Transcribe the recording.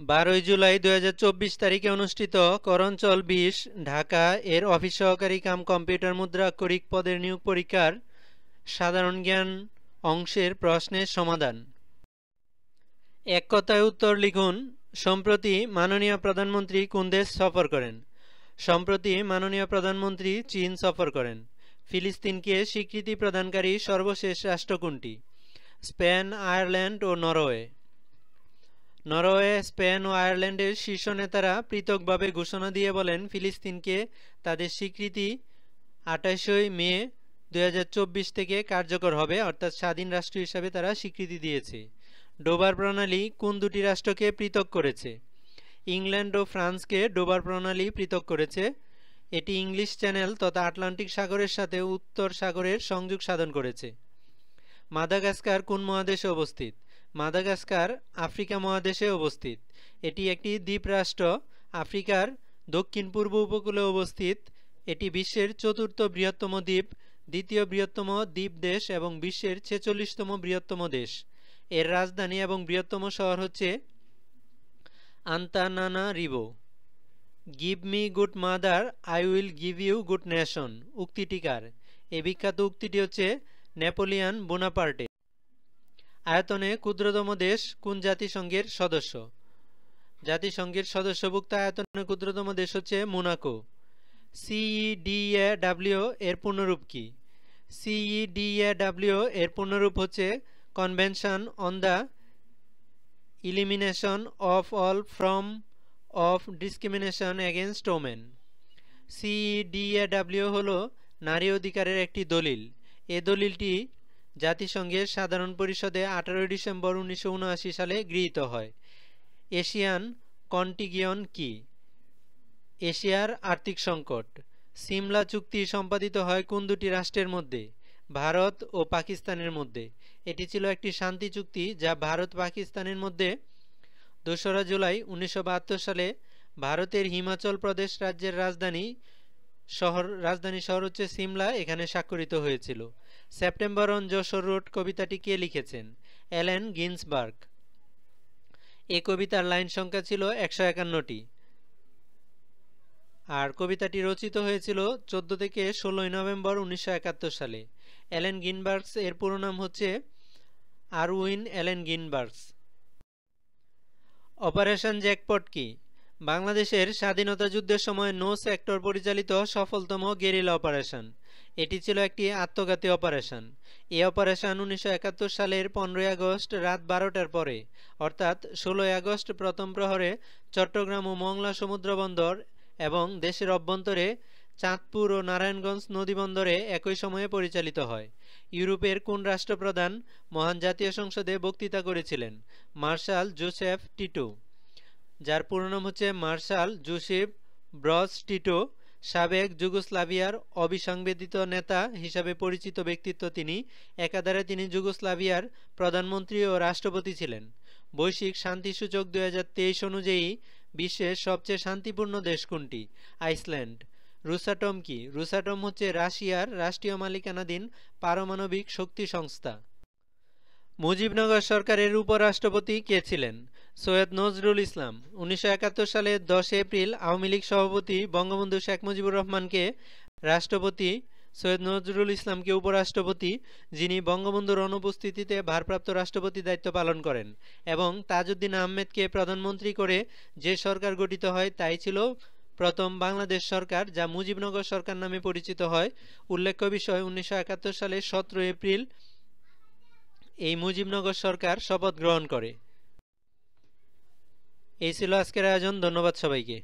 12 জুলাই 2024 তারিখে অনুষ্ঠিত করঞ্চল 20 ঢাকা এর অফিস সহকারী কাম কম্পিউটার মুদ্রাক্ষরিক পদের নিয়োগ পরীক্ষার সাধারণ জ্ঞান অংশের প্রশ্নের সমাধান। এক কথায় উত্তর লিখুন। সম্প্রতি মাননীয় প্রধানমন্ত্রী কোন দেশ সফর করেন? সম্প্রতি মাননীয় প্রধানমন্ত্রী চীন সফর করেন। ফিলিস্তিনকে স্বীকৃতি প্রদানকারী সর্বশেষ রাষ্ট্র কোনটি? স্পেন, আয়ারল্যান্ড ও নরওয়ে। নরওয়ে, স্পেন ও আয়ারল্যান্ডের শীর্ষ নেতারা পৃথকভাবে ঘোষণা দিয়ে বলেন ফিলিস্তিনকে তাদের স্বীকৃতি 28 মে 2024 থেকে কার্যকর হবে, অর্থাৎ স্বাধীন রাষ্ট্র হিসাবে তারা স্বীকৃতি দিয়েছে। ডোবার প্রণালী কোন দুটি রাষ্ট্রকে পৃথক করেছে? ইংল্যান্ড ও ফ্রান্সকে ডোবার প্রণালী পৃথক করেছে। এটি ইংলিশ চ্যানেল তথা আটলান্টিক সাগরের সাথে উত্তর সাগরের সংযোগ সাধন করেছে। মাদাগাস্কার কোন মহাদেশে অবস্থিত? মাদাগাস্কার আফ্রিকা মহাদেশে অবস্থিত। এটি একটি দ্বীপরাষ্ট্র, আফ্রিকার দক্ষিণ পূর্ব উপকূলে অবস্থিত। এটি বিশ্বের চতুর্থ বৃহত্তম দ্বীপ, দ্বিতীয় বৃহত্তম দ্বীপ দেশ এবং বিশ্বের 46তম বৃহত্তম দেশ। এর রাজধানী এবং বৃহত্তম শহর হচ্ছে Antananarivo. Give me good mother, I will give you good nation উক্তিটি কার? এই বিখ্যাত উক্তিটি হচ্ছে নেপোলিয়ান বোনাপার্টে। আয়তনে ক্ষুদ্রতম দেশ কোন জাতিসংঘের সদস্য? জাতিসংঘের সদস্যভুক্ত আয়তনে ক্ষুদ্রতম দেশ হচ্ছে মোনাকো। CEDAW এর পূর্ণরূপ কি? CEDAW এর পূর্ণরূপ হচ্ছে convention on the elimination of all form of discrimination against women. CEDAW হলো নারী অধিকারের একটি দলিল। এ দলিলটি জাতিসংঘের সাধারণ পরিষদে 18 ডিসেম্বর 1979 সালে গৃহীত হয়। এশিয়ান কন্টিগিয়ন কি? এশিয়ার আর্থিক সংকট। সিমলা চুক্তি সম্পাদিত হয় কোন দুটি রাষ্ট্রের মধ্যে? ভারত ও পাকিস্তানের মধ্যে। এটি ছিল একটি শান্তি চুক্তি যা ভারত পাকিস্তানের মধ্যে 2রা জুলাই 1972 সালে ভারতের হিমাচল প্রদেশ রাজ্যের রাজধানী শহর হচ্ছে সিমলা, এখানে স্বাক্ষরিত হয়েছিল। সেপ্টেম্বর অন যশোর রোড কবিতাটি কে লিখেছেন? Allen Ginsberg. এই কবিতার লাইন সংখ্যা ছিল 151টি আর কবিতাটি রচিত হয়েছিল 14 থেকে 16 নভেম্বর 1971 সালে। অ্যালেন গিনবার্গস এর পুরো নাম হচ্ছে আরউইন অ্যালেন গিনবার্গস। অপারেশন জ্যাকপট কি? বাংলাদেশের স্বাধীনতা যুদ্ধের সময় নো সেক্টর পরিচালিত সফলতম গেরিলা অপারেশন। এটি ছিল একটি আত্মঘাতী অপারেশন। এই অপারেশন 1971 সালের 15 আগস্ট রাত 12টার পরে, অর্থাৎ 16 আগস্ট প্রথম প্রহরে চট্টগ্রাম ও মংলা সমুদ্র বন্দর এবং দেশের অভ্যন্তরে চাঁদপুর ও নারায়ণগঞ্জ নদীবন্দরে একই সময়ে পরিচালিত হয়। ইউরোপের কোন রাষ্ট্রপ্রধান মহান জাতীয় সংসদে বক্তৃতা করেছিলেন? মার্শাল জোসেফ টিটো, যার পুরো নাম হচ্ছে মার্শাল জোসেফ ব্রজ টিটো। সাবেক যুগোস্লাভিয়ার অবিসংবেদিত নেতা হিসাবে পরিচিত ব্যক্তিত্ব তিনি। একাধারে তিনি যুগোস্লাভিয়ার প্রধানমন্ত্রী ও রাষ্ট্রপতি ছিলেন। বৈশ্বিক শান্তিসূচক 2023 অনুযায়ী বিশ্বের সবচেয়ে শান্তিপূর্ণ দেশ কোনটি? আইসল্যান্ড। রুসাটম কি? রুসাটম হচ্ছে রাশিয়ার রাষ্ট্রীয় মালিকানাধীন পারমাণবিক শক্তি সংস্থা। মুজিবনগর সরকারের উপরাষ্ট্রপতি কে ছিলেন? সৈয়দ নজরুল ইসলাম। 1971 সালের 10 এপ্রিল আওয়ামী লীগ সভাপতি বঙ্গবন্ধু শেখ মুজিবুর রহমানকে রাষ্ট্রপতি, সৈয়দ নজরুল ইসলামকে উপরাষ্ট্রপতি, যিনি বঙ্গবন্ধুর অনুপস্থিতিতে ভারপ্রাপ্ত রাষ্ট্রপতি দায়িত্ব পালন করেন, এবং তাজউদ্দিন আহমেদকে প্রধানমন্ত্রী করে যে সরকার গঠিত হয় তাই ছিল প্রথম বাংলাদেশ সরকার, যা মুজিবনগর সরকার নামে পরিচিত হয়। উল্লেখ্য বিষয়, 1971 সালের 17 এপ্রিল এই মুজিবনগর সরকার শপথ গ্রহণ করে। এই ছিল আজকের আয়োজন। ধন্যবাদ সবাইকে।